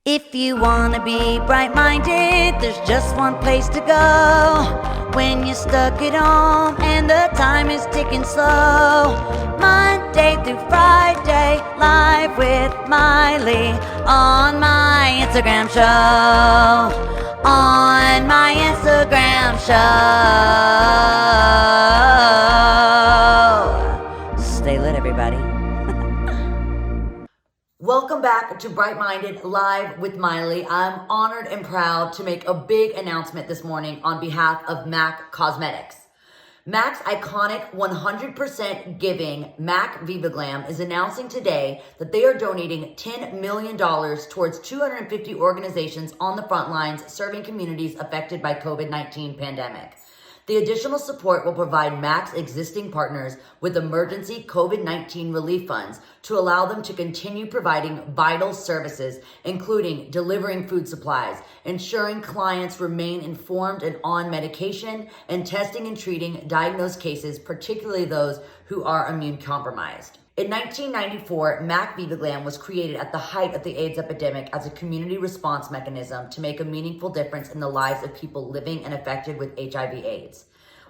If you wanna be bright-minded, there's just one place to go. When you're stuck at home and the time is ticking slow. Monday through Friday, live with Miley on my Instagram show. On my Instagram show. Stay lit, everybody. Welcome back to Bright Minded Live with Miley. I'm honored and proud to make a big announcement this morning on behalf of MAC Cosmetics. MAC's iconic 100% giving MAC Viva Glam is announcing today that they are donating $10 million towards 250 organizations on the front lines serving communities affected by COVID-19 pandemic. The additional support will provide MAC's existing partners with emergency COVID-19 relief funds to allow them to continue providing vital services, including delivering food supplies, ensuring clients remain informed and on medication, and testing and treating diagnosed cases, particularly those who are immune compromised. In 1994, MAC Viva Glam was created at the height of the AIDS epidemic as a community response mechanism to make a meaningful difference in the lives of people living and affected with HIV/AIDS.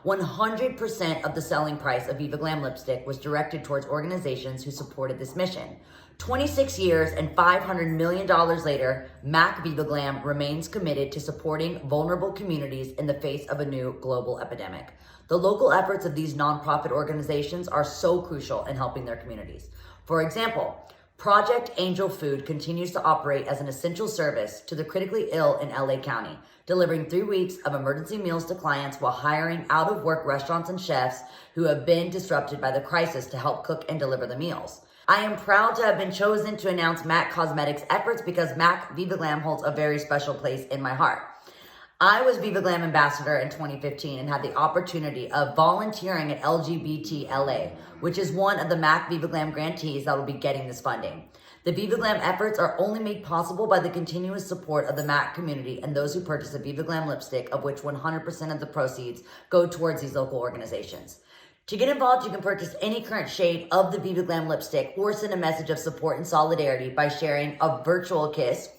100% of the selling price of Viva Glam lipstick was directed towards organizations who supported this mission. 26 years and $500 million later, MAC Viva Glam remains committed to supporting vulnerable communities in the face of a new global epidemic. The local efforts of these nonprofit organizations are so crucial in helping their communities. For example, Project Angel Food continues to operate as an essential service to the critically ill in LA County, delivering 3 weeks of emergency meals to clients while hiring out-of-work restaurants and chefs who have been disrupted by the crisis to help cook and deliver the meals. I am proud to have been chosen to announce MAC Cosmetics' efforts because MAC Viva Glam holds a very special place in my heart. I was Viva Glam ambassador in 2015 and had the opportunity of volunteering at LGBT LA, which is one of the MAC Viva Glam grantees that will be getting this funding. The Viva Glam efforts are only made possible by the continuous support of the MAC community and those who purchase a Viva Glam lipstick, of which 100% of the proceeds go towards these local organizations. To get involved, you can purchase any current shade of the Viva Glam lipstick or send a message of support and solidarity by sharing a virtual kiss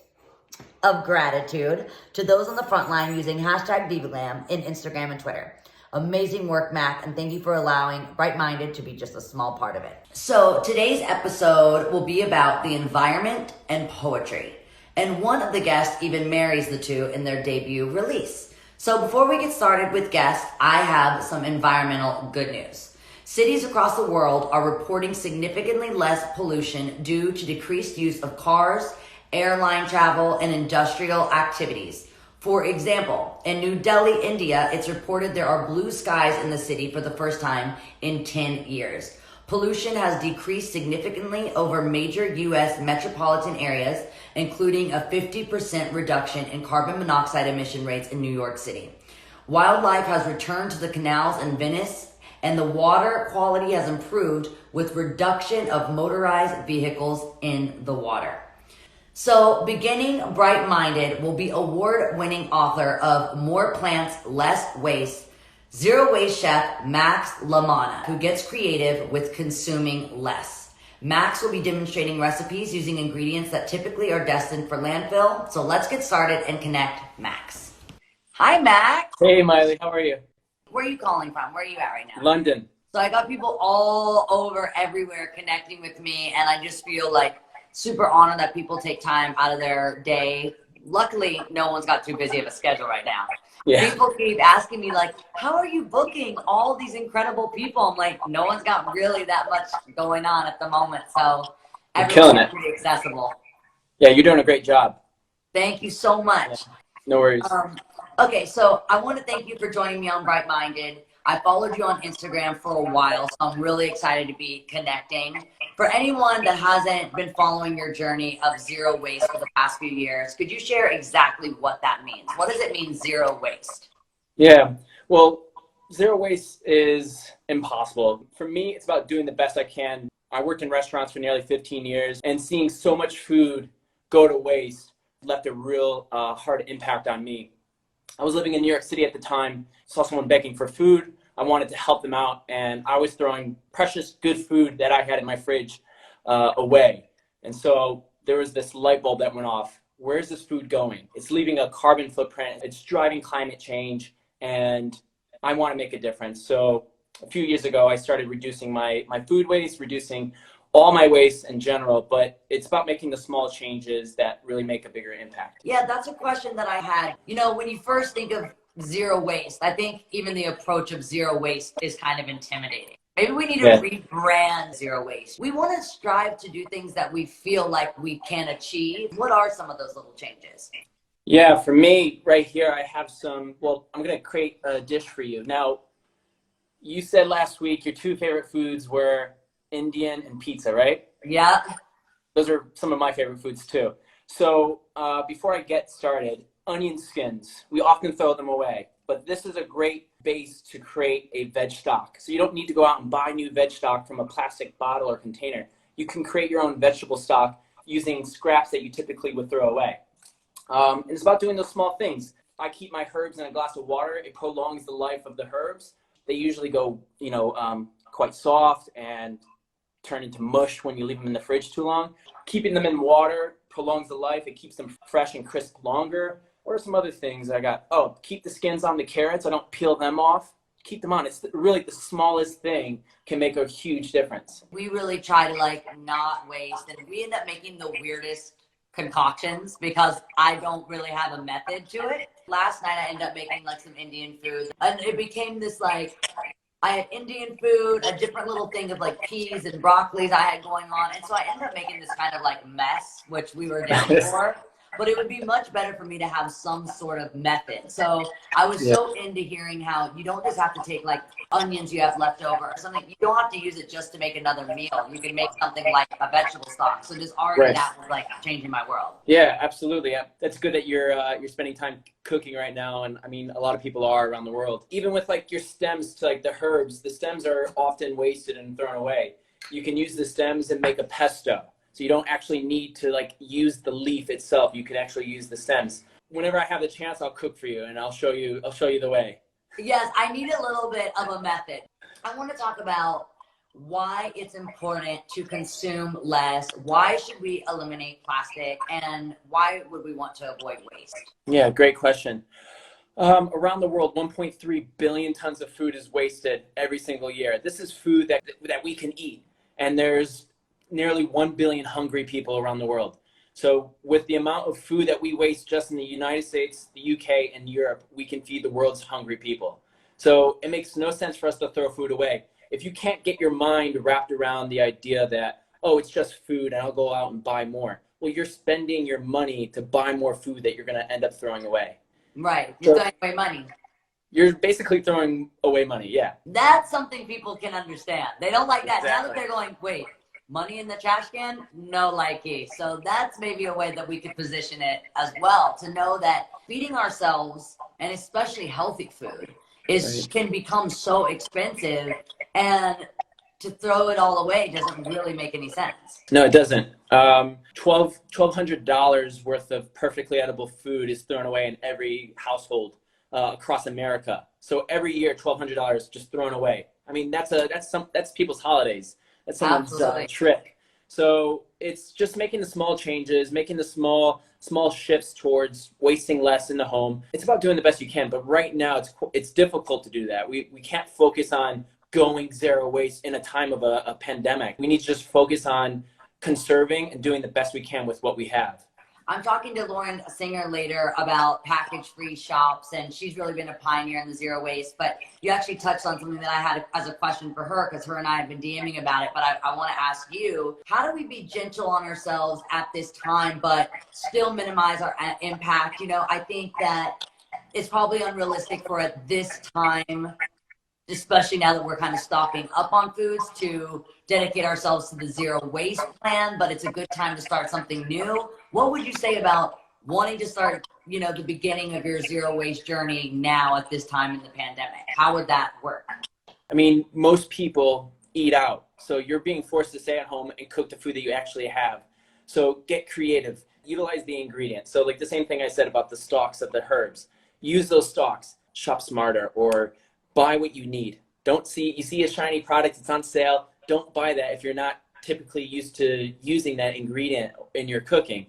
of gratitude to those on the front line using hashtag Viva Glam in Instagram and Twitter. Amazing work, MAC, and thank you for allowing Bright Minded to be just a small part of it. So today's episode will be about the environment and poetry. And one of the guests even marries the two in their debut release. So before we get started with guests, I have some environmental good news. Cities across the world are reporting significantly less pollution due to decreased use of cars, airline travel, and industrial activities. For example, in New Delhi, India, it's reported there are blue skies in the city for the first time in 10 years. Pollution has decreased significantly over major U.S. metropolitan areas, including a 50% reduction in carbon monoxide emission rates in New York City. Wildlife has returned to the canals in Venice, and the water quality has improved with reduction of motorized vehicles in the water. So, beginning Bright Minded will be award-winning author of More Plants, Less Waste, Zero Waste Chef Max LaManna, who gets creative with consuming less. Max will be demonstrating recipes using ingredients that typically are destined for landfill. So let's get started and connect Max. Hi, Max. Hey, Miley, how are you? Where are you calling from? Where are you at right now? London. So I got people all over everywhere connecting with me, and I just feel like super honored that people take time out of their day. Luckily, no one's got too busy of a schedule right now. Yeah. People keep asking me, like, how are you booking all these incredible people? I'm like, no one's got really that much going on at the moment. So everyone's pretty accessible. Yeah, you're doing a great job. Thank you so much. Yeah. No worries. Okay, so I want to thank you for joining me on Bright Minded. I followed you on Instagram for a while, so I'm really excited to be connecting. For anyone that hasn't been following your journey of zero waste for the past few years, could you share exactly what that means? What does it mean, zero waste? Yeah, well, zero waste is impossible. For me, it's about doing the best I can. I worked in restaurants for nearly 15 years, and seeing so much food go to waste left a real hard impact on me. I was living in New York City at the time, saw someone begging for food. I wanted to help them out, and I was throwing precious good food that I had in my fridge away. And so there was this light bulb that went off. where's this food going? It's leaving a carbon footprint. It's driving climate change, and I want to make a difference. So a few years ago, I started reducing my food waste, reducing all my waste in general, but it's about making the small changes that really make a bigger impact. Yeah, that's a question that I had. You know, when you first think of zero waste, I think even the approach of zero waste is kind of intimidating. Maybe we need to rebrand zero waste. We want to strive to do things that we feel like we can achieve. What are some of those little changes? Yeah, for me, right here, I have some, well, I'm going to create a dish for you. Now, you said last week your two favorite foods were Indian and pizza, right? Yeah. Those are some of my favorite foods too. So before I get started, onion skins, we often throw them away, but this is a great base to create a veg stock. So you don't need to go out and buy new veg stock from a plastic bottle or container. You can create your own vegetable stock using scraps that you typically would throw away. And it's about doing those small things. I keep my herbs in a glass of water. It prolongs the life of the herbs. They usually go, quite soft and turn into mush when you leave them in the fridge too long. Keeping them in water prolongs the life. It keeps them fresh and crisp longer. What are some other things I got? Oh, keep the skins on the carrots. I don't peel them off. Keep them on. It's really the smallest thing can make a huge difference. We really try to not waste, and we end up making the weirdest concoctions because I don't really have a method to it. Last night I ended up making some Indian food, and it became this I had Indian food, a different little thing of peas and broccolis I had going on. And so I ended up making this kind of mess, which we were down for. But it would be much better for me to have some sort of method. So I was so into hearing how you don't just have to take onions you have left over or something. You don't have to use it just to make another meal. You can make something like a vegetable stock. So just already that was changing my world. Yeah, absolutely. Yeah. That's good that you're spending time cooking right now. And I mean, a lot of people are around the world. Even with your stems to the herbs, the stems are often wasted and thrown away. You can use the stems and make a pesto. So you don't actually need to use the leaf itself. You can actually use the stems. Whenever I have the chance, I'll cook for you and I'll show you the way. Yes, I need a little bit of a method. I want to talk about why it's important to consume less. Why should we eliminate plastic, and why would we want to avoid waste? Yeah, great question. Around the world, 1.3 billion tons of food is wasted every single year. This is food that we can eat. And there's nearly 1 billion hungry people around the world. So with the amount of food that we waste just in the United States, the UK, and Europe, we can feed the world's hungry people. So it makes no sense for us to throw food away. If you can't get your mind wrapped around the idea that, oh, it's just food and I'll go out and buy more. Well, you're spending your money to buy more food that you're going to end up throwing away. Right. You're throwing away money. You're basically throwing away money, yeah. That's something people can understand. They don't like that. Exactly. Now that they're going, wait, money in the trash can? No likey. So that's maybe a way that we could position it as well, to know that feeding ourselves, and especially healthy food, can become so expensive, and to throw it all away doesn't really make any sense. No, it doesn't. $1,200 worth of perfectly edible food is thrown away in every household across America. So every year, $1,200 just thrown away. I mean, that's people's holidays. That's someone's trip. So it's just making the small changes, making the small shifts towards wasting less in the home. It's about doing the best you can. But right now, it's difficult to do that. We can't focus on going zero waste in a time of a pandemic. We need to just focus on conserving and doing the best we can with what we have. I'm talking to Lauren Singer later about package-free shops, and she's really been a pioneer in the zero waste. But you actually touched on something that I had as a question for her, because her and I have been DMing about it. But I want to ask you, how do we be gentle on ourselves at this time, but still minimize our impact? I think that it's probably unrealistic for at this time, especially now that we're kind of stocking up on foods, to dedicate ourselves to the zero waste plan, but it's a good time to start something new. What would you say about wanting to start, the beginning of your zero waste journey now at this time in the pandemic? How would that work? I mean, most people eat out. So you're being forced to stay at home and cook the food that you actually have. So get creative, utilize the ingredients. So the same thing I said about the stalks of the herbs, use those stalks, shop smarter, or buy what you need. You see a shiny product, it's on sale. Don't buy that if you're not typically used to using that ingredient in your cooking.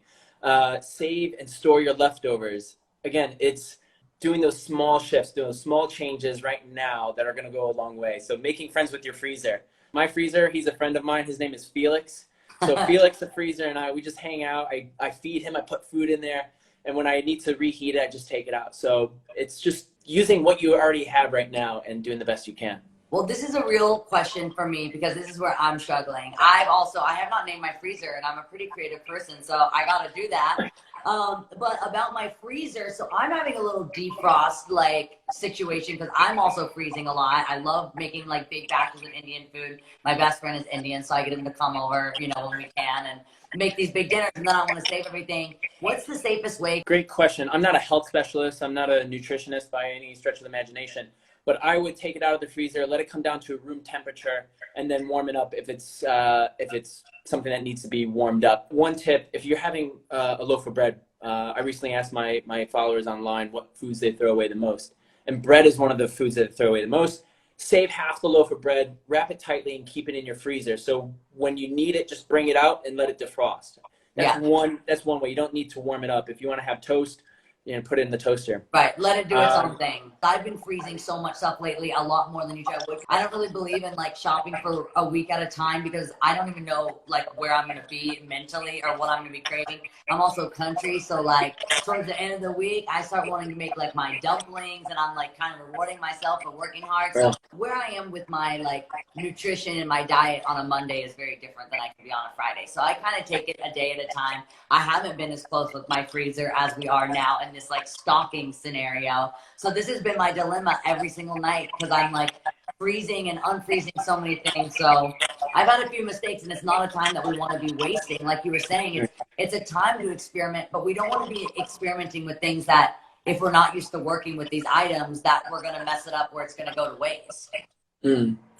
Save and store your leftovers. Again, it's doing those small shifts, doing those small changes right now that are going to go a long way. So making friends with your freezer. My freezer, he's a friend of mine. His name is Felix. So Felix, the freezer, and we just hang out. I feed him. I put food in there. And when I need to reheat it, I just take it out. So it's just using what you already have right now and doing the best you can. Well, this is a real question for me because this is where I'm struggling. I have not named my freezer, and I'm a pretty creative person, so I got to do that. But about my freezer, so I'm having a little defrost like situation because I'm also freezing a lot. I love making like big batches of Indian food. My best friend is Indian, so I get him to come over, you know, when we can and make these big dinners, and then I want to save everything. What's the safest way? Great question. I'm not a health specialist. I'm not a nutritionist by any stretch of the imagination. But I would take it out of the freezer, let it come down to room temperature, and then warm it up if it's something that needs to be warmed up. One tip, if you're having a loaf of bread, I recently asked my followers online what foods they throw away the most. And bread is one of the foods that they throw away the most. Save half the loaf of bread, wrap it tightly, and keep it in your freezer. So when you need it, just bring it out and let it defrost. That's one way. You don't need to warm it up. If you want to have toast, you know, put it in the toaster. Right, let it do its own thing. I've been freezing so much stuff lately, a lot more than usually I would. I don't really believe in like shopping for a week at a time because I don't even know like where I'm gonna be mentally or what I'm gonna be craving. I'm also country, so like towards the end of the week, I start wanting to make like my dumplings, and I'm like kind of rewarding myself for working hard. So where I am with my like nutrition and my diet on a Monday is very different than I can be on a Friday. So I kind of take it a day at a time. I haven't been as close with my freezer as we are now in this like stocking scenario. So this has been my dilemma every single night because I'm like freezing and unfreezing so many things. So I've had a few mistakes, and it's not a time that we want to be wasting. Like you were saying, it's a time to experiment, but we don't want to be experimenting with things that if we're not used to working with these items that we're going to mess it up where it's going to go to waste.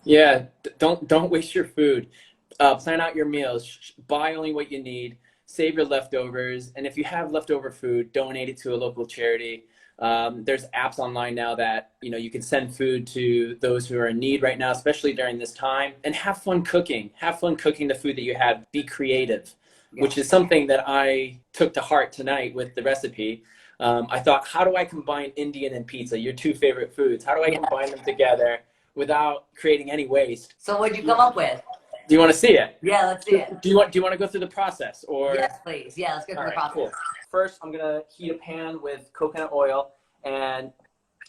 Yeah, don't waste your food. Plan out your meals. Buy only what you need. Save your leftovers, and if you have leftover food, donate it to a local charity. There's apps online now that you can send food to those who are in need right now, especially during this time. And have fun cooking. Have fun cooking the food that you have. Be creative, which is something that I took to heart tonight with the recipe. I thought, how do I combine Indian and pizza, your two favorite foods? How do I combine them together without creating any waste? So what'd you come up with? Do you want to see it? Yeah, let's see it. Do you want to go through the process? Or yes, please. Yeah, let's go through the process. Cool. First, I'm gonna heat a pan with coconut oil and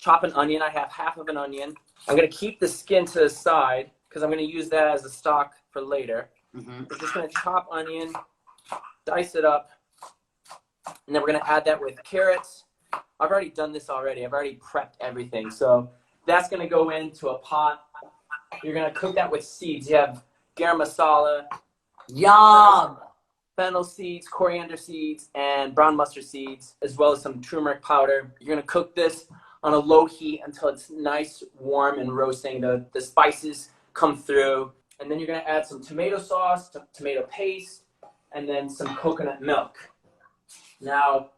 chop an onion. I have half of an onion. I'm gonna keep the skin to the side because I'm gonna use that as a stock for later. We're just gonna chop onion, dice it up, and then we're gonna add that with carrots. I've already done this already. I've already prepped everything. So that's gonna go into a pot. You're gonna cook that with seeds. You have garam masala, yum, fennel seeds, coriander seeds, and brown mustard seeds, as well as some turmeric powder. You're gonna cook this on a low heat until it's nice, warm, and roasting. The spices come through, and then you're gonna add some tomato sauce, tomato paste, and then some coconut milk. Now,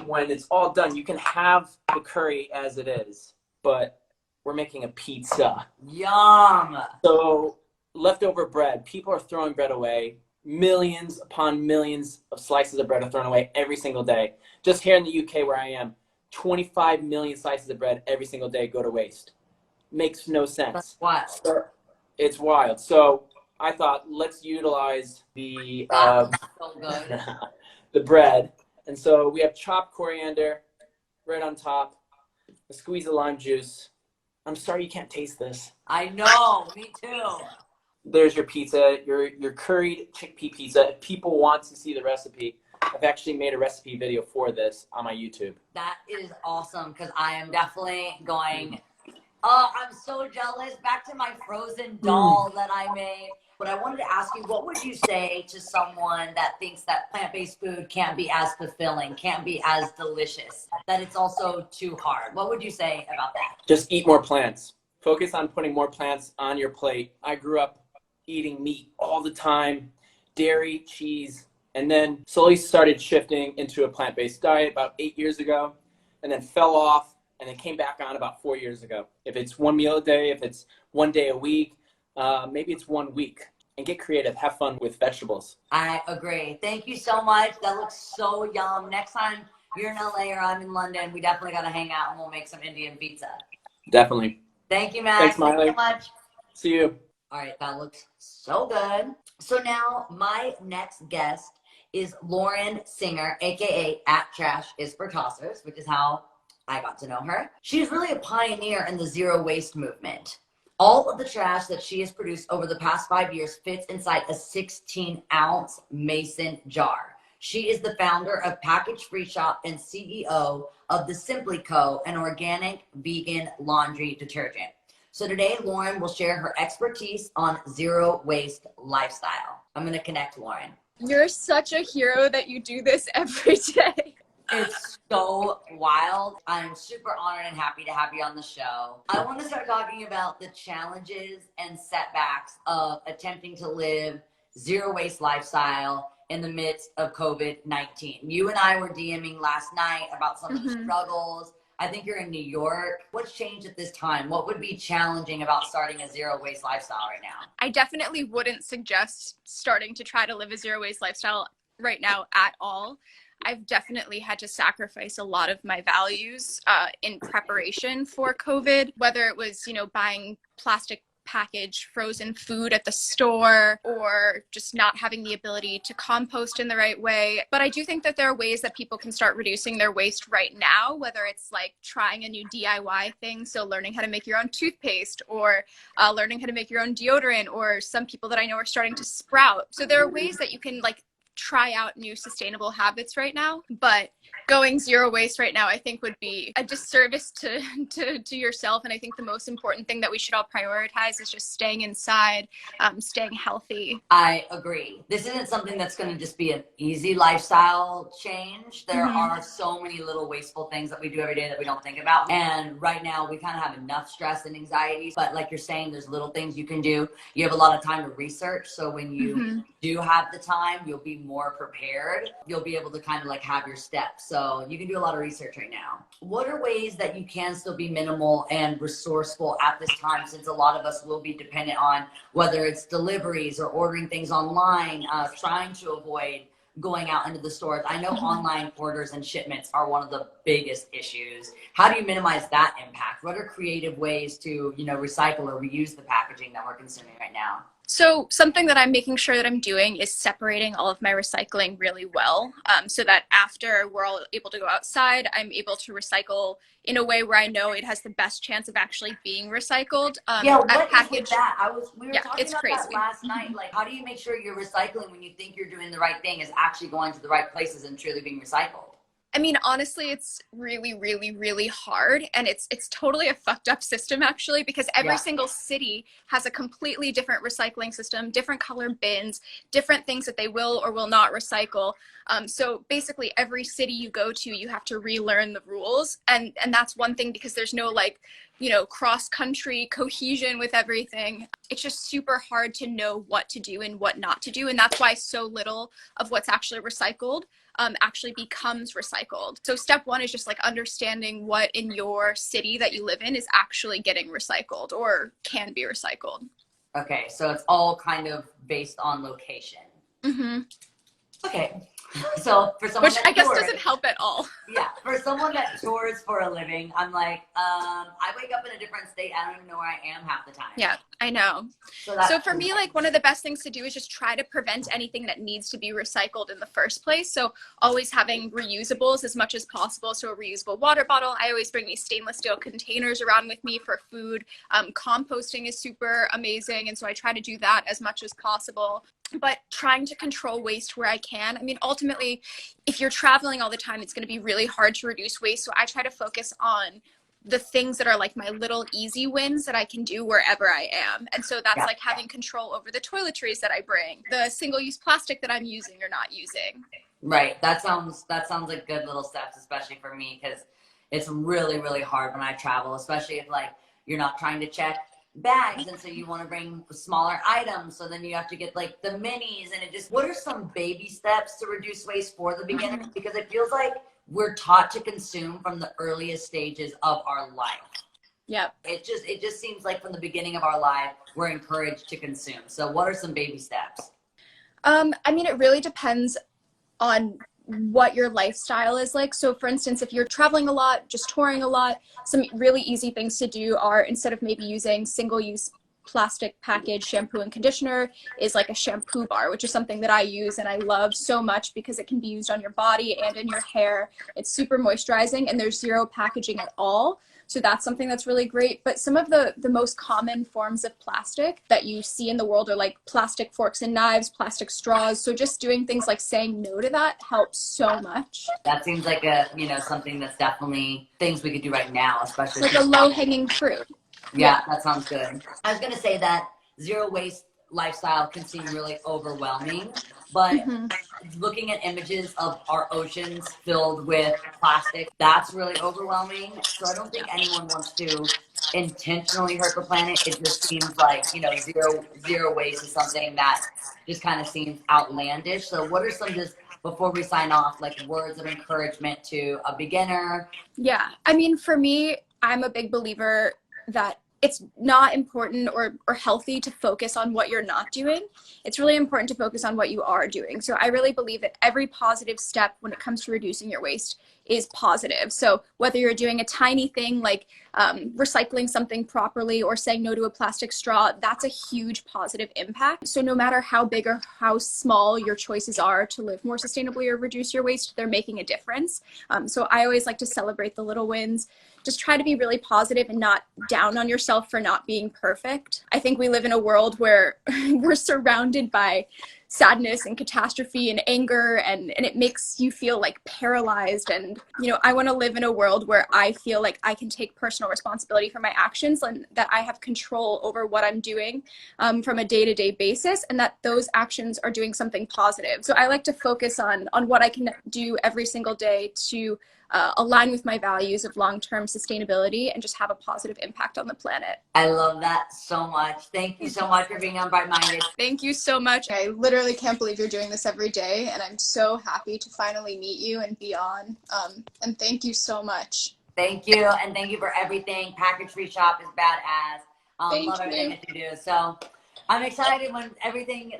when it's all done, you can have the curry as it is, but we're making a pizza. Yum. So leftover bread, people are throwing bread away. Millions upon millions of slices of bread are thrown away every single day. Just here in the UK where I am, 25 million slices of bread every single day go to waste. Makes no sense. That's wild. It's wild. So I thought, let's utilize the so good. the bread. And so we have chopped coriander right on top, a squeeze of lime juice. I'm sorry you can't taste this. I know, me too. There's your pizza, your curried chickpea pizza. If people want to see the recipe, I've actually made a recipe video for this on my YouTube. That is awesome because I am definitely going. Oh, I'm so jealous. Back to my frozen doll that I made. But I wanted to ask you, what would you say to someone that thinks that plant-based food can't be as fulfilling, can't be as delicious, that it's also too hard? What would you say about that? Just eat more plants. Focus on putting more plants on your plate. I grew up eating meat all the time, dairy, cheese, and then slowly started shifting into a plant-based diet about 8 years ago, and then fell off, and then came back on about 4 years ago. If it's one meal a day, if it's one day a week, maybe it's 1 week. and get creative. Have fun with vegetables. I agree. Thank you so much. That looks so yum. Next time you're in LA or I'm in London, we definitely got to hang out and we'll make some Indian pizza. Definitely. Thank you, Max. Thanks, Miley. Thank you so much. See you. All right, that looks so good. So now my next guest is Lauren Singer, aka At Trash is for Tossers, which is how I got to know her. She's really a pioneer in the zero waste movement. All of the trash that she has produced over the past 5 years fits inside a 16-ounce mason jar. She is the founder of Package Free Shop and CEO of the Simply Co., an organic vegan laundry detergent. So today, Lauren will share her expertise on zero waste lifestyle. I'm going to connect Lauren. You're such a hero that you do this every day. It's so wild. I'm super honored and happy to have you on the show. I want to start talking about the challenges and setbacks of attempting to live zero waste lifestyle in the midst of COVID-19. You and I were DMing last night about some of the struggles. I think you're in New York. What's changed at this time? What would be challenging about starting a zero waste lifestyle right now? I definitely wouldn't suggest starting to try to live a zero waste lifestyle right now at all. I've definitely had to sacrifice a lot of my values in preparation for COVID, whether it was, buying plastic packaged frozen food at the store or just not having the ability to compost in the right way. But I do think that there are ways that people can start reducing their waste right now, whether it's like trying a new DIY thing, so learning how to make your own toothpaste or learning how to make your own deodorant, or some people that I know are starting to sprout. So there are ways that you can try out new sustainable habits right now, but going zero waste right now I think would be a disservice to yourself. And I think the most important thing that we should all prioritize is just staying inside, staying healthy. I agree. This isn't something that's going to just be an easy lifestyle change. There are so many little wasteful things that we do every day that we don't think about, and right now we kind of have enough stress and anxiety, but like you're saying, there's little things you can do. You have a lot of time to research, so when you do have the time, you'll be more prepared. You'll be able to kind of have your steps. So you can do a lot of research right now. What are ways that you can still be minimal and resourceful at this time, since a lot of us will be dependent on whether it's deliveries or ordering things online, trying to avoid going out into the stores? I know online orders and shipments are one of the biggest issues. How do you minimize that impact? What are creative ways to, recycle or reuse the packaging that we're consuming right now? So something that I'm making sure that I'm doing is separating all of my recycling really well, so that after we're all able to go outside, I'm able to recycle in a way where I know it has the best chance of actually being recycled. Yeah, what is with that? We were talking it's about crazy. that last night. How do you make sure you're recycling when you think you're doing the right thing is actually going to the right places and truly being recycled? I mean, honestly, it's really, really, really hard. And it's totally a fucked up system, actually, because every single city has a completely different recycling system, different color bins, different things that they will or will not recycle. So basically, every city you go to, you have to relearn the rules. And that's one thing, because there's no cross-country cohesion with everything. It's just super hard to know what to do and what not to do. And that's why so little of what's actually recycled actually becomes recycled. So step one is just understanding what in your city that you live in is actually getting recycled or can be recycled. Okay, so it's all kind of based on location. Okay. So for someone Which I guess doesn't help at all. Yeah, for someone that tours for a living, I'm I wake up in a different state. I don't even know where I am half the time. Yeah, I know. So for me, one of the best things to do is just try to prevent anything that needs to be recycled in the first place. So always having reusables as much as possible. So a reusable water bottle. I always bring these stainless steel containers around with me for food. Composting is super amazing. And so I try to do that as much as possible. But trying to control waste where I can. I mean, ultimately, if you're traveling all the time, it's going to be really hard to reduce waste. So I try to focus on the things that are my little easy wins that I can do wherever I am. And so that's having control over the toiletries that I bring, the single-use plastic that I'm using or not using. Right. That sounds like good little steps, especially for me, because it's really, really hard when I travel, especially if you're not trying to check bags, and so you want to bring smaller items, so then you have to get the minis, and what are some baby steps to reduce waste for the beginners? Because it feels like we're taught to consume from the earliest stages of our life. Yep. It just seems like from the beginning of our life, we're encouraged to consume. So what are some baby steps? I mean, it really depends on what your lifestyle is like. So for instance, if you're traveling a lot, just touring a lot, some really easy things to do are, instead of maybe using single-use plastic package shampoo and conditioner, is like a shampoo bar, which is something that I use and I love so much because it can be used on your body and in your hair. It's super moisturizing and there's zero packaging at all. So that's something that's really great. But some of the most common forms of plastic that you see in the world are like plastic forks and knives, plastic straws. So just doing things like saying no to that helps so much. That seems like something that's definitely things we could do right now, especially. It's like a low-hanging fruit. Yeah, that sounds good. I was going to say that zero waste lifestyle can seem really overwhelming, but looking at images of our oceans filled with plastic, that's really overwhelming. So I don't think anyone wants to intentionally hurt the planet. It just seems like, zero waste is something that just kind of seems outlandish. So what are some, just before we sign off, like words of encouragement to a beginner? Yeah, I mean, for me, I'm a big believer that it's not important or healthy to focus on what you're not doing. It's really important to focus on what you are doing. So I really believe that every positive step when it comes to reducing your waste is positive. So whether you're doing a tiny thing like recycling something properly or saying no to a plastic straw, that's a huge positive impact. So no matter how big or how small your choices are to live more sustainably or reduce your waste, they're making a difference. So I always like to celebrate the little wins. Just try to be really positive and not down on yourself for not being perfect. I think we live in a world where we're surrounded by sadness and catastrophe and anger, and it makes you feel like paralyzed. And, I want to live in a world where I feel like I can take personal responsibility for my actions and that I have control over what I'm doing from a day-to-day basis, and that those actions are doing something positive. So I like to focus on what I can do every single day to align with my values of long-term sustainability and just have a positive impact on the planet. I love that so much. Thank you so much for being on Bright Minded. Thank you so much. I literally can't believe you're doing this every day, and I'm so happy to finally meet you and be on. And thank you so much. Thank you, and thank you for everything. Package Free Shop is badass. Love everything that you do. So I'm excited when everything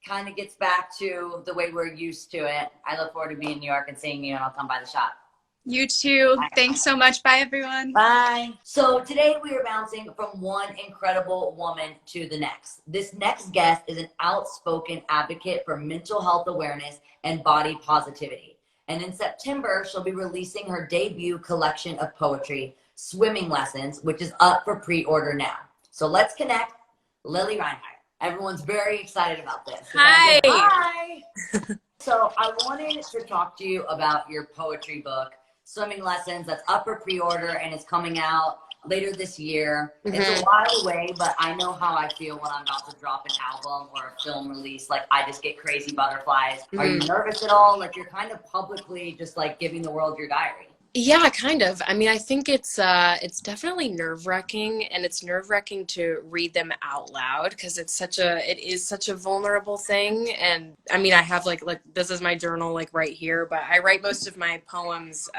kind of gets back to the way we're used to it. I look forward to being in New York and seeing you, and I'll come by the shop. You too. Bye. Thanks so much. Bye, everyone. Bye. So today we are bouncing from one incredible woman to the next. This next guest is an outspoken advocate for mental health awareness and body positivity. And in September, she'll be releasing her debut collection of poetry, Swimming Lessons, which is up for pre-order now. So let's connect Lili Reinhart. Everyone's very excited about this. Hi. Hi. So I wanted to talk to you about your poetry book, Swimming Lessons, that's up for pre-order and it's coming out later this year. It's a while away, but I know how I feel when I'm about to drop an album or a film release. Like, I just get crazy butterflies. Are you nervous at all? Like, you're kind of publicly just giving the world your diary. Yeah, kind of. I mean, I think it's definitely nerve-wracking, and it's nerve-wracking to read them out loud because it is such a vulnerable thing. And I mean, I have like this is my journal right here, but I write most of my poems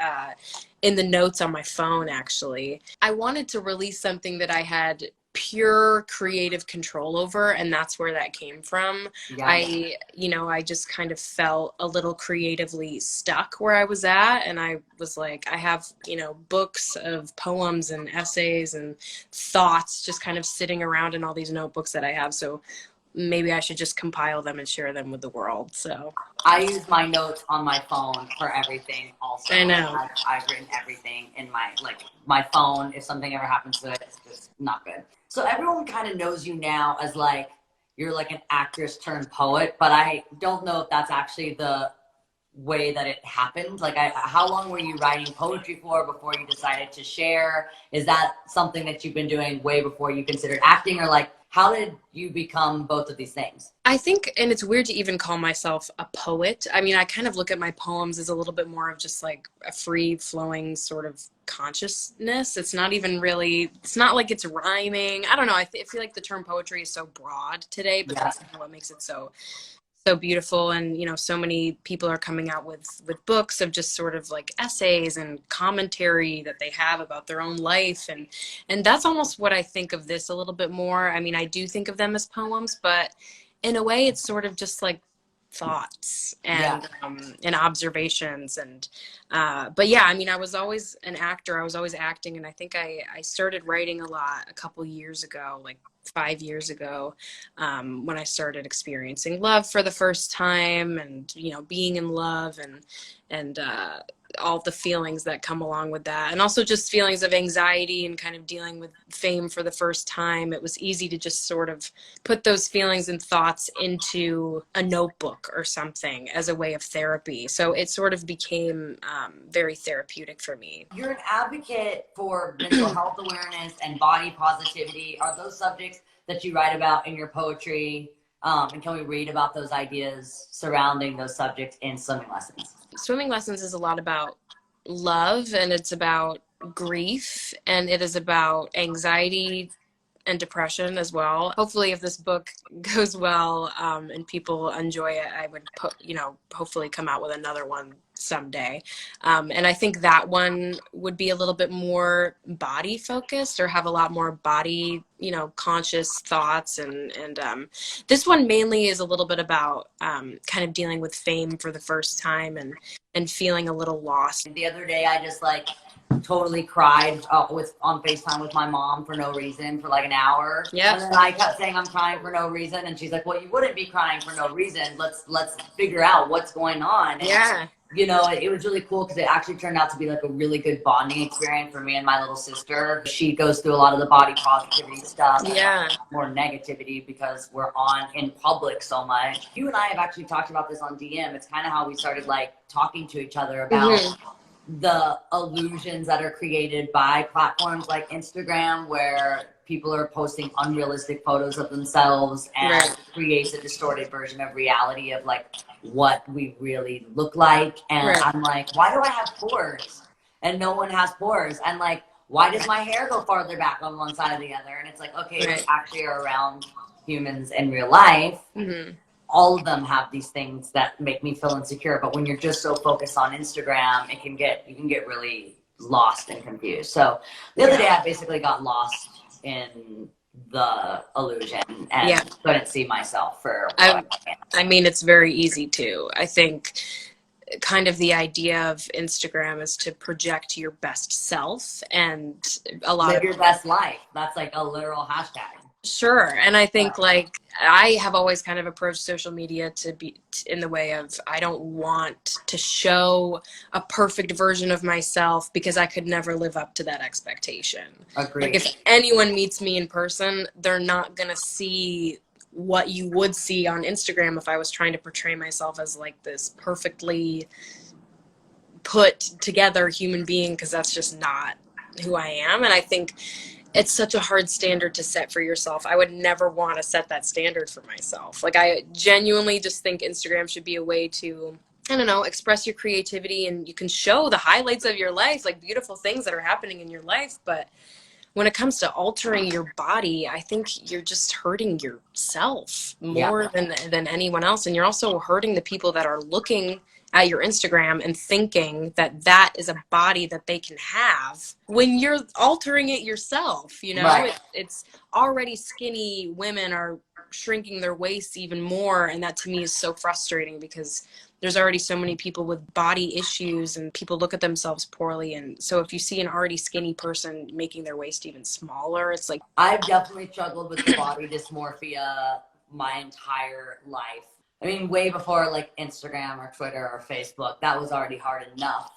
in the notes on my phone. Actually, I wanted to release something that I had pure creative control over, and that's where that came from. Yeah. I just kind of felt a little creatively stuck where I was at, and I was like, I have books of poems and essays and thoughts just kind of sitting around in all these notebooks that I have, so maybe I should just compile them and share them with the world. So I use my notes on my phone for everything also. I know. I've written everything in my phone. If something ever happens to it, it's just not good. So everyone kind of knows you now as you're an actress turned poet, but I don't know if that's actually the way that it happened. How long were you writing poetry for before you decided to share? Is that something that you've been doing way before you considered acting, or how did you become both of these things? I think, and it's weird to even call myself a poet. I mean, I kind of look at my poems as a little bit more of just a free flowing sort of consciousness. It's not even really, it's not like it's rhyming. I don't know. I feel like the term poetry is so broad today, but that's what makes it so so beautiful. And, you know, so many people are coming out with books of just sort of like essays and commentary that they have about their own life. And that's almost what I think of this a little bit more. I mean, I do think of them as poems, but in a way it's sort of just like thoughts and observations. And but yeah, I mean, I was always an actor. I was always acting, and I think I started writing a lot a couple years ago, like 5 years ago, when I started experiencing love for the first time, and, you know, being in love, and all the feelings that come along with that, and also just feelings of anxiety and kind of dealing with fame for the first time. It was easy to just sort of put those feelings and thoughts into a notebook or something as a way of therapy. So it sort of became very therapeutic for me. You're an advocate for mental health awareness and body positivity. Are those subjects that you write about in your poetry? And can we read about those ideas surrounding those subjects in Swimming Lessons? Swimming Lessons is a lot about love, and it's about grief, and it is about anxiety and depression as well. Hopefully, if this book goes well, and people enjoy it, I would hopefully come out with another one someday. And I think that one would be a little bit more body focused, or have a lot more body, you know, conscious thoughts. And this one mainly is a little bit about kind of dealing with fame for the first time, and feeling a little lost. The other day, I just like totally cried on FaceTime with my mom for no reason for like an hour. Yeah. And then I kept saying I'm crying for no reason, and she's like, "Well, you wouldn't be crying for no reason. Let's figure out what's going on." And, yeah. you know, it was really cool because it actually turned out to be like a really good bonding experience for me and my little sister. She goes through a lot of the body positivity stuff. Yeah. More negativity because we're on in public so much. You and I have actually talked about this on DM. It's kind of how we started like talking to each other about the illusions that are created by platforms like Instagram, where people are posting unrealistic photos of themselves, and creates a distorted version of reality of like what we really look like. And I'm like, why do I have pores and no one has pores? And like, why does my hair go farther back on one side or the other? And it's like, okay, we actually are around humans in real life. All of them have these things that make me feel insecure. But when you're just so focused on Instagram, you can get really lost and confused. So the other day I basically got lost in the illusion and couldn't see myself for I mean, it's very easy to. I think kind of the idea of Instagram is to project your best self, and a lot live your best life. That's like a literal hashtag. Sure. And I think like I have always kind of approached social media to be in the way of, I don't want to show a perfect version of myself because I could never live up to that expectation. Agreed. Like if anyone meets me in person, they're not going to see what you would see on Instagram if I was trying to portray myself as like this perfectly put together human being, because that's just not who I am. And I think it's such a hard standard to set for yourself. I would never want to set that standard for myself. Like, I genuinely just think Instagram should be a way to, I don't know, express your creativity, and you can show the highlights of your life, like beautiful things that are happening in your life. But when it comes to altering your body, I think you're just hurting yourself more than anyone else. And you're also hurting the people that are looking at your Instagram and thinking that that is a body that they can have when you're altering it yourself. You know, it's already skinny women are shrinking their waists even more. And that to me is so frustrating, because there's already so many people with body issues and people look at themselves poorly. And so if you see an already skinny person making their waist even smaller, it's like, I've definitely struggled with the body dysmorphia my entire life. I mean, way before like Instagram or Twitter or Facebook, that was already hard enough.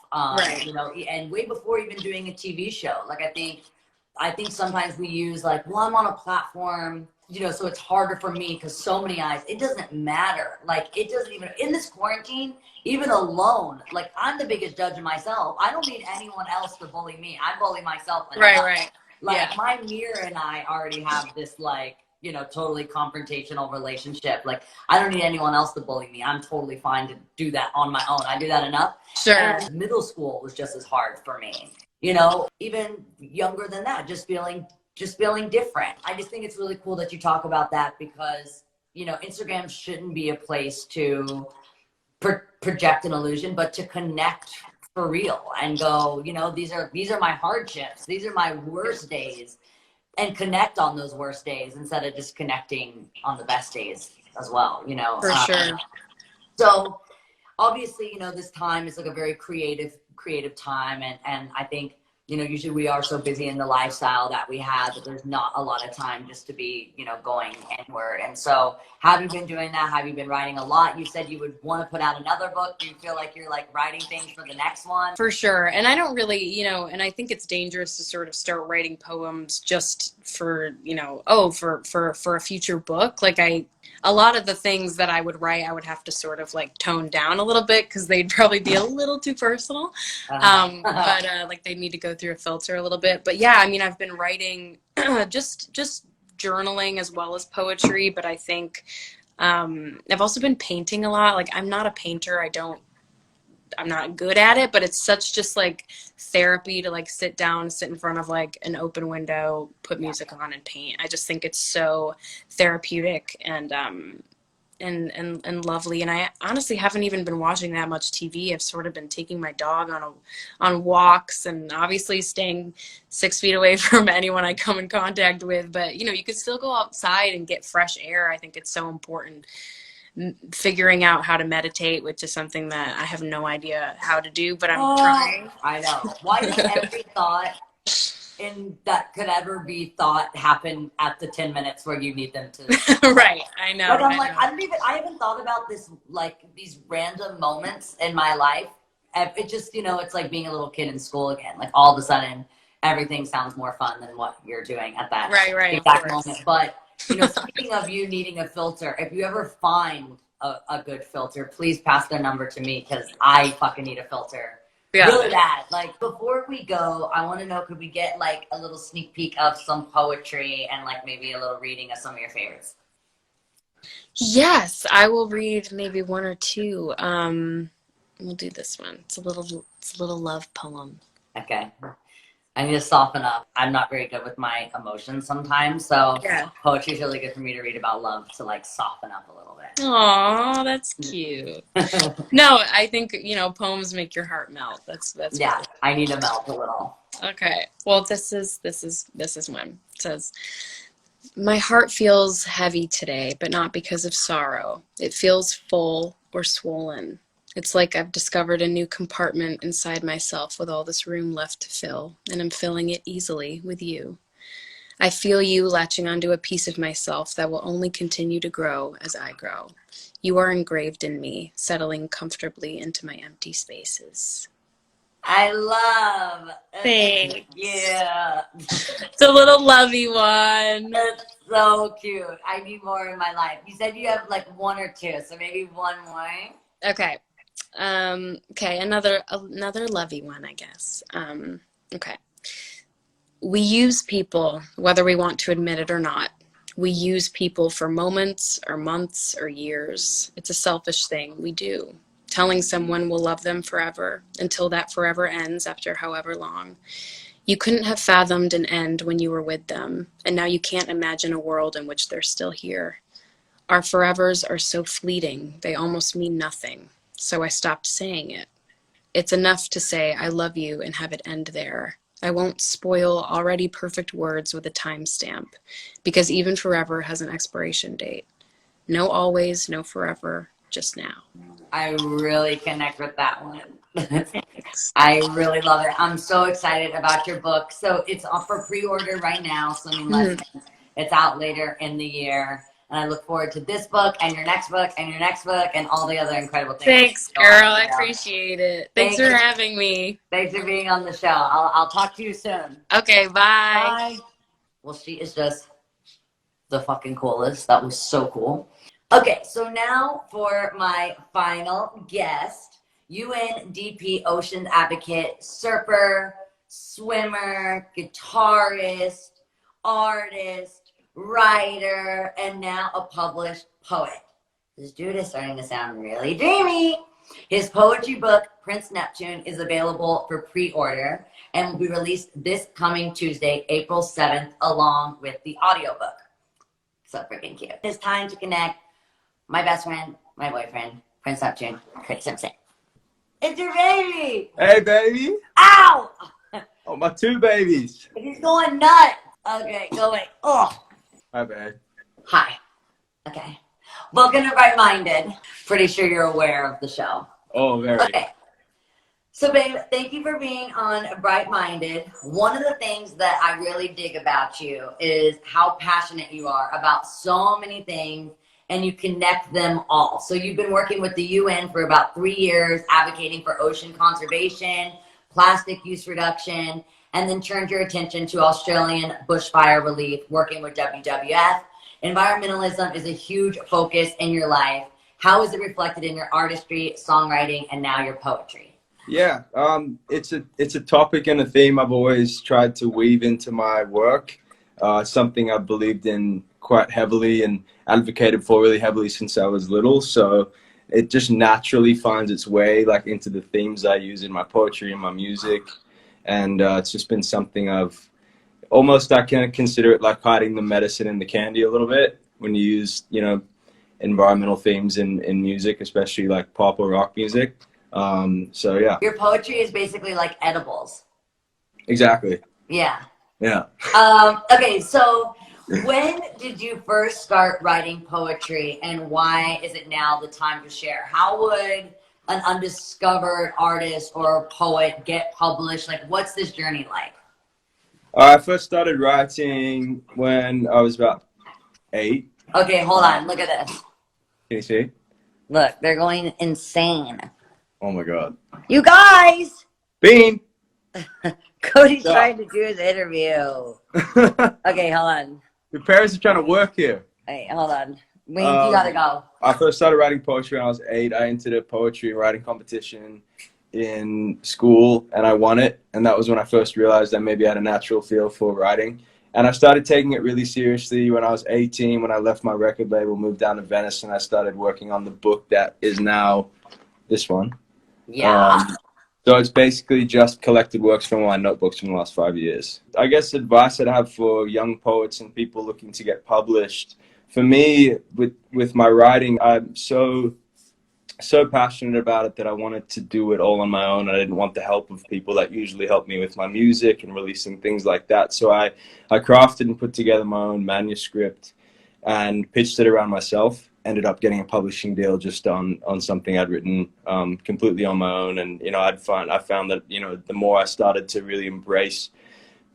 You know, and way before even doing a TV show. Like, I think sometimes we use like, well, I'm on a platform, you know, so it's harder for me because so many eyes. It doesn't matter. Like, it doesn't even, in this quarantine, even alone, like, I'm the biggest judge of myself. I don't need anyone else to bully me. I bully myself. Like, my mirror and I already have this, like, you know, totally confrontational relationship. Like, I don't need anyone else to bully me. I'm totally fine to do that on my own. I do that enough. Sure. And middle school was just as hard for me. You know, even younger than that, just feeling different. I just think it's really cool that you talk about that, because Instagram shouldn't be a place to project an illusion, but to connect for real and go, these are my hardships. These are my worst days, and connect on those worst days instead of just connecting on the best days as well, For sure. So obviously, this time is like a very creative time. And I think, usually we are so busy in the lifestyle that we have that there's not a lot of time just to be, going inward. And so have you been doing that? Have you been writing a lot? You said you would want to put out another book. Do you feel like you're like writing things for the next one? For sure. And I don't really, and I think it's dangerous to sort of start writing poems just for, for a future book. Like a lot of the things that I would write, I would have to sort of like tone down a little bit because they'd probably be a little too personal. But like they need to go through a filter a little bit. But yeah, I mean, I've been writing just journaling as well as poetry. But I think I've also been painting a lot. Like I'm not a painter. I'm not good at it, but it's such just like therapy to like sit in front of like an open window, put music on and paint. I just think it's so therapeutic and lovely. And I honestly haven't even been watching that much TV. I've sort of been taking my dog on walks and obviously staying 6 feet away from anyone I come in contact with. But you could still go outside and get fresh air. I think it's so important. Figuring out how to meditate, which is something that I have no idea how to do, but I'm trying. I know. Why does every thought that could ever be thought happen at the 10 minutes where you need them to? Right. I know. But I haven't thought about this, like these random moments in my life. It just, it's like being a little kid in school again. Like all of a sudden, everything sounds more fun than what you're doing at that exact moment. But speaking of you needing a filter, if you ever find a good filter, please pass their number to me because I fucking need a filter. Yeah. Really bad. Like before we go, I want to know, could we get like a little sneak peek of some poetry and like maybe a little reading of some of your favorites? Yes, I will read maybe one or two. We'll do this one. It's a little love poem. Okay. I need to soften up. I'm not very good with my emotions sometimes, so poetry is really good for me to read about love to like soften up a little bit. Aw, that's cute. No, I think poems make your heart melt. That's yeah. I need to melt a little. Okay. Well, this is one. It says, "My heart feels heavy today, but not because of sorrow. It feels full or swollen. It's like I've discovered a new compartment inside myself with all this room left to fill, and I'm filling it easily with you. I feel you latching onto a piece of myself that will only continue to grow as I grow. You are engraved in me, settling comfortably into my empty spaces." I love. Thanks. Yeah. It's a little lovey one. It's so cute. I need more in my life. You said you have like one or two, so maybe one more. Okay. Okay, another lovey one, I guess. Okay. We use people, whether we want to admit it or not. We use people for moments or months or years. It's a selfish thing we do. Telling someone we'll love them forever until that forever ends after however long. You couldn't have fathomed an end when you were with them, and now you can't imagine a world in which they're still here. Our forevers are so fleeting, they almost mean nothing. So I stopped saying it. It's enough to say I love you and have it end there. I won't spoil already perfect words with a timestamp, because even forever has an expiration date. No always, no forever, just now. I really connect with that one. I really love it. I'm so excited about your book. So it's up for pre-order right now, Swimming Lessons. It's out later in the year. And I look forward to this book and your next book and your next book and all the other incredible things. Thanks, girl. I appreciate it. Thanks for having me. Thanks for being on the show. I'll talk to you soon. Okay, bye. Bye. Well, she is just the fucking coolest. That was so cool. Okay, so now for my final guest, UNDP Ocean Advocate, surfer, swimmer, guitarist, artist, writer, and now a published poet. This dude is starting to sound really dreamy. His poetry book, Prince Neptune, is available for pre-order and will be released this coming Tuesday, April 7th, along with the audiobook. So freaking cute. It's time to connect my best friend, my boyfriend, Prince Neptune, Cody Simpson. It's your baby! Hey, baby! Ow! Oh, my 2 babies! He's going nuts! Okay, go away. Oh! Hi, babe. Hi. Okay. Welcome to Bright Minded. Pretty sure you're aware of the show. Oh, very. Okay. So, babe, thank you for being on Bright Minded. One of the things that I really dig about you is how passionate you are about so many things, and you connect them all. So you've been working with the UN for about 3 years, advocating for ocean conservation, plastic use reduction, and then turned your attention to Australian bushfire relief, working with WWF. Environmentalism is a huge focus in your life. How is it reflected in your artistry, songwriting, and now your poetry? Yeah, it's a topic and a theme I've always tried to weave into my work. Something I've believed in quite heavily and advocated for really heavily since I was little. So it just naturally finds its way like into the themes I use in my poetry and my music. And it's just been something I've almost, I can consider it like hiding the medicine in the candy a little bit when you use, you know, environmental themes in music, especially like pop or rock music. So yeah. Your poetry is basically like edibles. Exactly. Yeah. Yeah. Okay, so when did you first start writing poetry, and why is it now the time to share? How would an undiscovered artist or a poet get published? Like, what's this journey like? I first started writing when I was about 8. Okay, hold on. Look at this. Can you see? Look, they're going insane. Oh my God. You guys! Bean! Cody's Yeah. trying to do his interview. Okay, hold on. Your parents are trying to work here. Hey, hold on. You gotta go. I first started writing poetry when I was 8. I entered a poetry writing competition in school and I won it. And that was when I first realized that maybe I had a natural feel for writing. And I started taking it really seriously when I was 18, when I left my record label, moved down to Venice, and I started working on the book that is now this one. Yeah. So it's basically just collected works from my notebooks from the last 5 years. I guess advice I'd have for young poets and people looking to get published. For me, with my writing, I'm so passionate about it that I wanted to do it all on my own. I didn't want the help of people that usually help me with my music and releasing things like that. So I crafted and put together my own manuscript and pitched it around myself. Ended up getting a publishing deal just on something I'd written completely on my own. And, you know, I found that, you know, the more I started to really embrace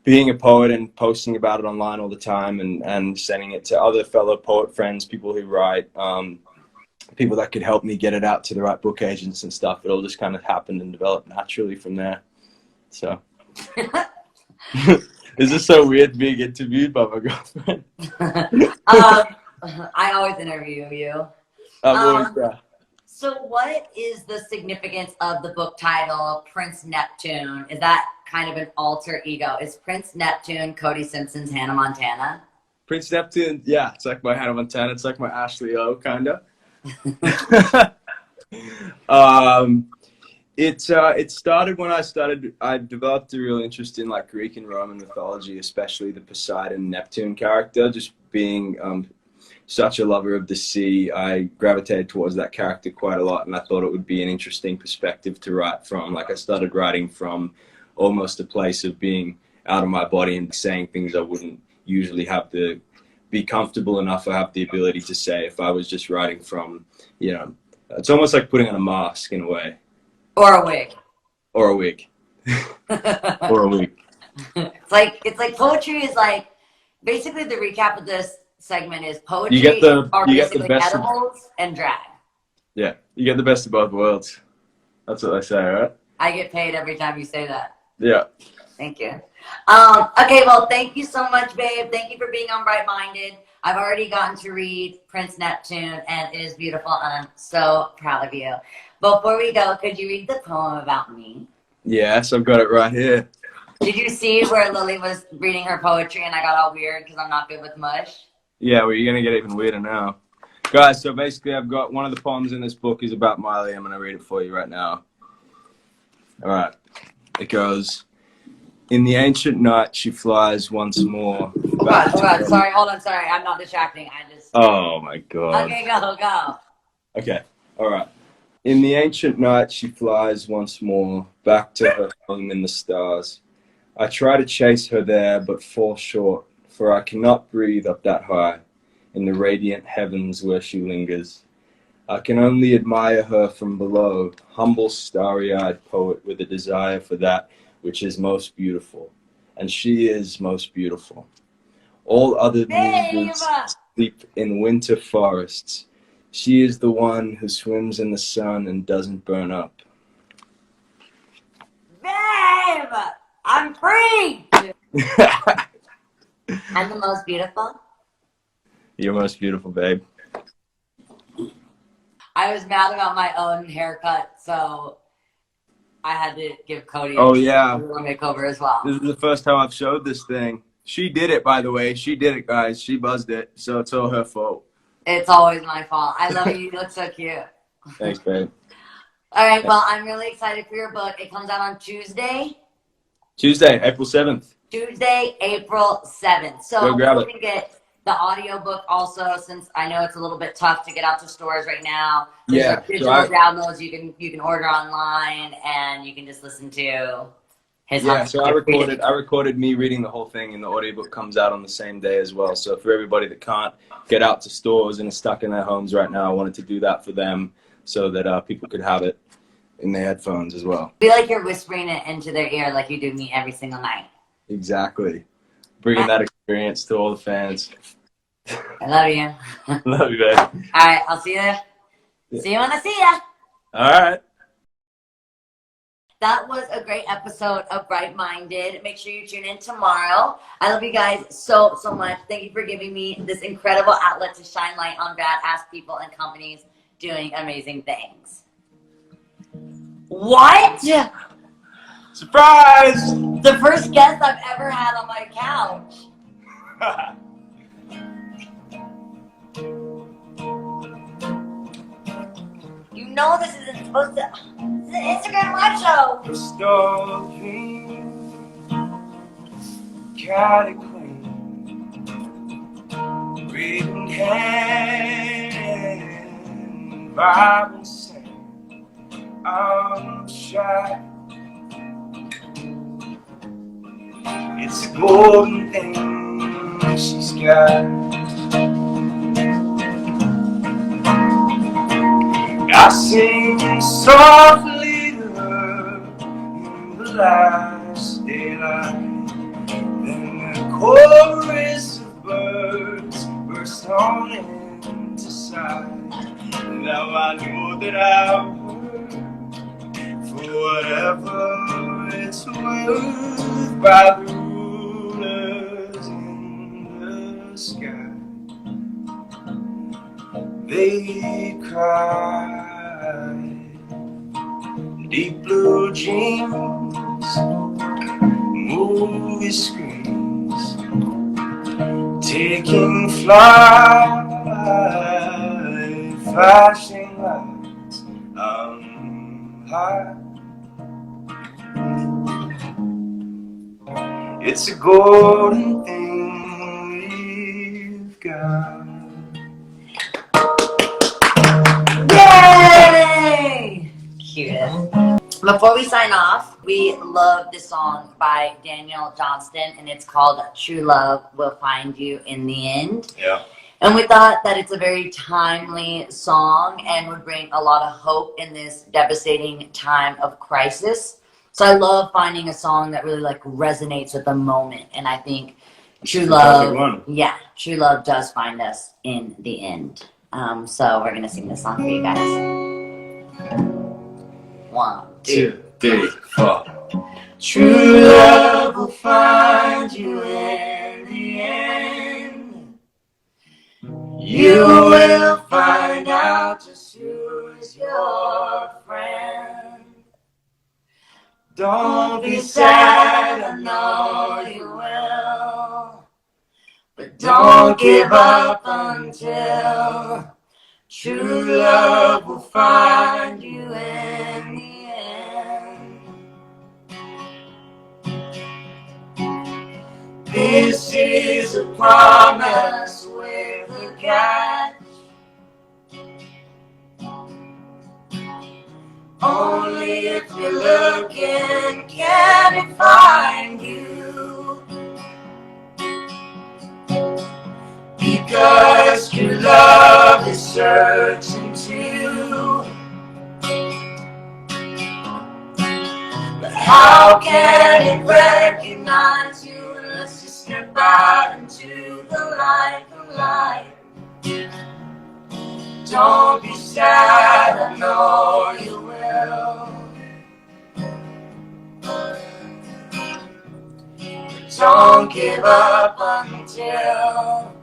being a poet and posting about it online all the time and sending it to other fellow poet friends, people who write, people that could help me get it out to the right book agents and stuff, it all just kind of happened and developed naturally from there. So is this so weird being interviewed by my girlfriend? I always interview you. So what is the significance of the book title, Prince Neptune? Is that kind of an alter ego? Is Prince Neptune Cody Simpson's Hannah Montana? Prince Neptune, yeah, it's like my Hannah Montana. It's like my Ashley O, kind of. It started when I developed a real interest in like Greek and Roman mythology, especially the Poseidon Neptune character. Just being such a lover of the sea, I gravitated towards that character quite a lot, and I thought it would be an interesting perspective to write from. Like I started writing from almost a place of being out of my body and saying things I wouldn't usually have to be comfortable enough or have the ability to say if I was just writing from, you know, it's almost like putting on a mask in a way. Or a wig. Or a wig. Or a wig. It's like poetry is like, basically the recap of this segment is poetry you get the best edibles and drag. Yeah, you get the best of both worlds. That's what I say, right? I get paid every time you say that. Yeah. Thank you. Okay, well, thank you so much, babe. Thank you for being on Bright Minded. I've already gotten to read Prince Neptune, and it is beautiful, and I'm so proud of you. Before we go, could you read the poem about me? Yes, I've got it right here. Did you see where Lili was reading her poetry and I got all weird because I'm not good with mush? Yeah, well, you're going to get even weirder now. Guys, so basically I've got one of the poems in this book is about Miley. I'm going to read it for you right now. All right. It goes, in the ancient night she flies once more Oh God, oh God. Sorry, hold on, sorry. I'm not distracting. Oh my God. Okay, go. Okay, all right. In the ancient night she flies once more, back to her home in the stars. I try to chase her there, but fall short, for I cannot breathe up that high, in the radiant heavens where she lingers. I can only admire her from below, humble starry-eyed poet with a desire for that which is most beautiful. And she is most beautiful. All other Babe! muses sleep in winter forests. She is the one who swims in the sun and doesn't burn up. Babe! I'm free! I'm the most beautiful. You're most beautiful, babe. I was mad about my own haircut, so I had to give Cody Oh, yeah. a little makeover as well. This is the first time I've showed this thing. She did it, by the way. She did it, guys. She buzzed it, so it's all her fault. It's always my fault. I love you. You look so cute. Thanks, babe. All right, well, I'm really excited for your book. It comes out on Tuesday, April 7th. April 7th. So Go grab we're it. going to get the audiobook also, since I know it's a little bit tough to get out to stores right now. There's Yeah, like digital downloads you can order online, and you can just listen to his so I recorded me reading the whole thing, and the audiobook comes out on the same day as well. So for everybody that can't get out to stores and is stuck in their homes right now, I wanted to do that for them so that people could have it in their headphones as well. I feel like you're whispering it into their ear like you do me every single night. Exactly. Bringing that experience to all the fans. I love you. Love you, babe. All right, I'll see you there. Yeah. See you when I see ya. All right. That was a great episode of Bright Minded. Make sure you tune in tomorrow. I love you guys so much. Thank you for giving me this incredible outlet to shine light on badass people and companies doing amazing things. What? Yeah. Surprise! The first guest I've ever had on my couch. You know this isn't supposed to. This is an Instagram live show. Crystal dream, Cali queen, breathing hand, vibrant sand, I'm shy. It's a golden thing she's got. I sing softly to her in the last daylight. Then the chorus of birds burst on into sight. Now I know that I've heard, for whatever it's worth, by the rulers in the sky. They cry. Deep blue jeans, movie screens, taking flight, flashing lights, I'm high. It's a golden thing we've got. Yay! Cutest. Before we sign off, we love this song by Daniel Johnston, and it's called True Love Will Find You in the End. Yeah. And we thought that it's a very timely song and would bring a lot of hope in this devastating time of crisis. So I love finding a song that really like resonates with the moment, and I think True Love, yeah, True Love does find us in the end. So we're gonna sing this song for you guys. 1, 2, 3, 4. True love will find you in the end. You will find out just who is your friend. Don't be sad, I know you will. But don't give up until true love will find you in the end. This is a promise with a catch. Only if you're looking can it find you. Because true love is searching too. But how can it recognize you unless you step out into the light, the light? Don't be sad, I know you will. Don't give up until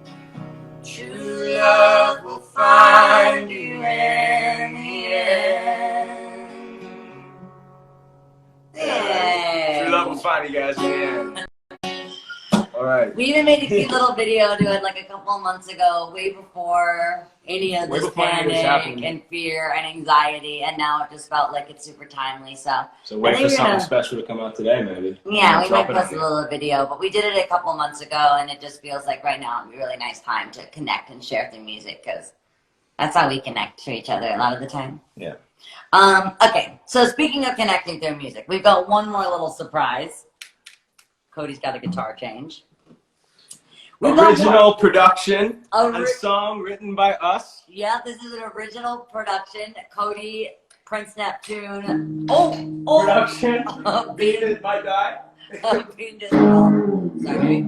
true love will find you in the end. Hey. True love will find you guys in the end. All right. We even made a cute little video to it like a couple of months ago, way before any of this panic and fear and anxiety, and now it just felt like it's super timely. So wait for something special to come out today, maybe. Yeah, we might post a little video, but we did it a couple of months ago, and it just feels like right now would be a really nice time to connect and share through music, because that's how we connect to each other a lot of the time. Yeah. Okay, so speaking of connecting through music, we've got one more little surprise. Cody's got a guitar change. Original production, a song written by us. Yeah, this is an original production. Cody, Prince Neptune. Production. Beat it, my guy. Sorry.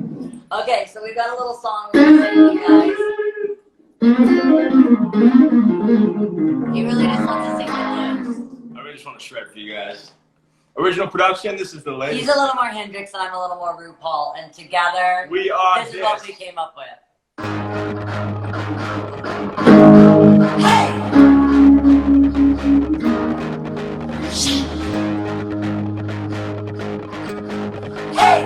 Okay, so we've got a little song for you guys. He really just wants to sing the blues. I really just want to shred for you guys. Original production, this is the latest. He's a little more Hendrix and I'm a little more RuPaul, and together, we are this is what we came up with. Hey! Hey!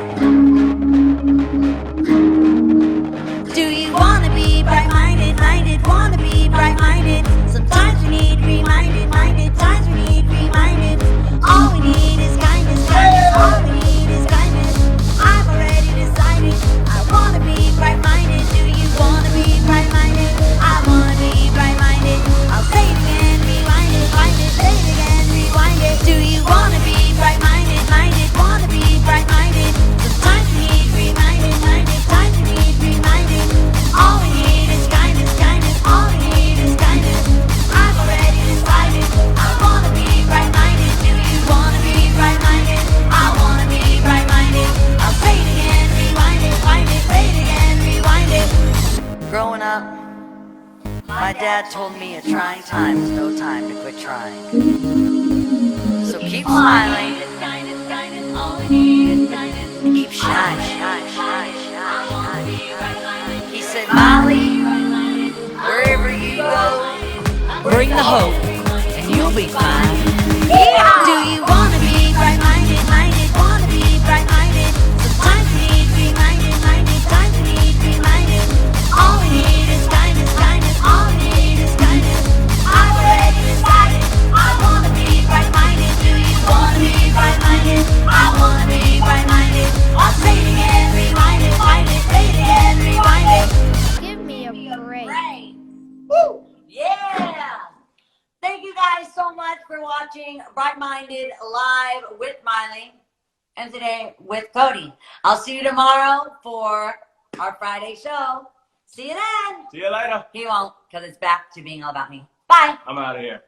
Do you want to be bright-minded, want to be bright-minded? Sometimes we need reminded, times we need reminded. All we need is kindness, all we need is kindness. I've already decided I want to be bright-minded. Do you want to be bright-minded? I want to be bright-minded. I'll say it again, rewind it, say it again, rewind it. Do you want to be bright-minded, want to be bright-minded? Sometimes we need reminded, times we need reminded. All we need is kindness, all we need is kindness. I've already decided I want to be bright-minded. Do you want to be bright-minded? I want to be bright-minded. I'll say it again, rewind it, say it again, rewind it. Growing up, my dad told me a trying time is no time to quit trying. So keep smiling, all we need is kindness. Keep shining. He said, Miley, wherever you go, bring the hope, and you'll be fine. Yeah. Do you want to be bright-minded, want to be bright-minded? Sometimes we need reminded, times we need reminded. All we need is kindness, all we need is kindness. I've already decided I want to be bright-minded. Do you want to be bright-minded? I want to be bright-minded. I'll say it again, rewind it, say it again, rewind it. Give me a break. Woo! Yeah! Thank you guys so much for watching Bright Minded live with Miley, and today with Cody. I'll see you tomorrow for our Friday show. See you then. See you later. He won't, because it's back to being all about me. Bye. I'm out of here.